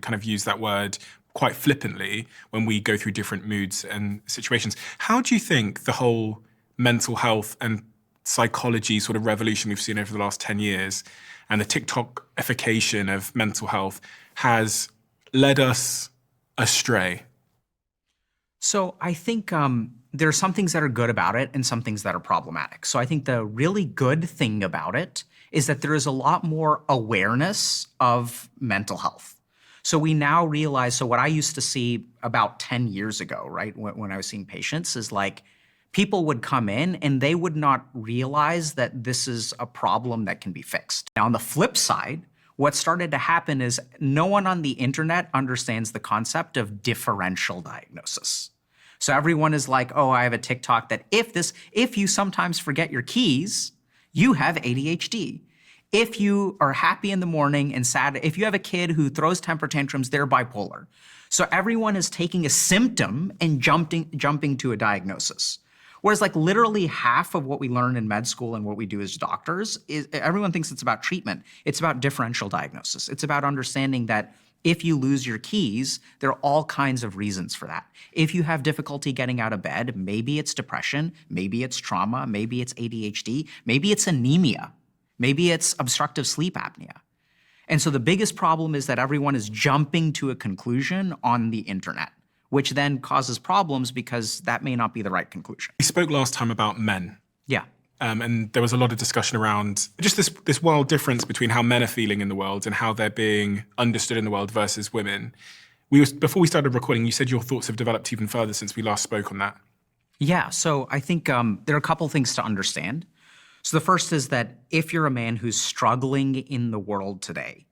kind of use that word quite flippantly when we go through different moods and situations. How do you think the whole mental health and psychology sort of revolution we've seen over the last 10 years and the TikTokification of mental health has led us astray? So I think there are some things that are good about it and some things that are problematic. So I think the really good thing about it is that there is a lot more awareness of mental health. So we now realize, so what I used to see about 10 years ago, right, when I was seeing patients is like people would come in and they would not realize that this is a problem that can be fixed. Now on the flip side, what started to happen is no one on the internet understands the concept of differential diagnosis. So everyone is like, oh, I have a TikTok that if you sometimes forget your keys, you have ADHD. If you are happy in the morning and sad, if you have a kid who throws temper tantrums, they're bipolar. So everyone is taking a symptom and jumping to a diagnosis. Whereas like literally half of what we learn in med school and what we do as doctors is everyone thinks it's about treatment. It's about differential diagnosis. It's about understanding that if you lose your keys, there are all kinds of reasons for that. If you have difficulty getting out of bed, maybe it's depression, maybe it's trauma, maybe it's ADHD, maybe it's anemia, maybe it's obstructive sleep apnea. And so the biggest problem is that everyone is jumping to a conclusion on the internet, which then causes problems because that may not be the right conclusion. We spoke last time about men. Yeah. And there was a lot of discussion around just this wild difference between how men are feeling in the world and how they're being understood in the world versus women. Before we started recording, you said your thoughts have developed even further since we last spoke on that. Yeah, so I think there are a couple things to understand. So the first is that if you're a man who's struggling in the world today,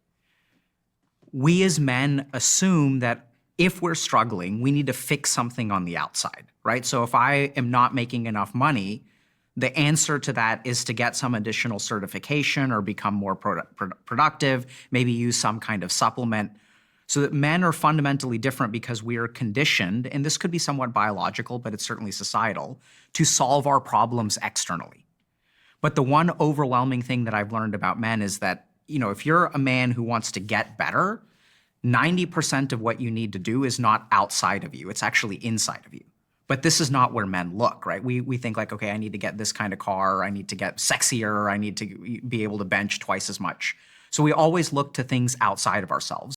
we as men assume that if we're struggling, we need to fix something on the outside, right? So if I am not making enough money, the answer to that is to get some additional certification or become more productive, maybe use some kind of supplement. So that men are fundamentally different because we are conditioned, and this could be somewhat biological, but it's certainly societal, to solve our problems externally. But the one overwhelming thing that I've learned about men is that, you know, if you're a man who wants to get better, 90% of what you need to do is not outside of you, it's actually inside of you. But this is not where men look, right? We think like, okay, I need to get this kind of car, I need to get sexier, or I need to be able to bench twice as much. So we always look to things outside of ourselves.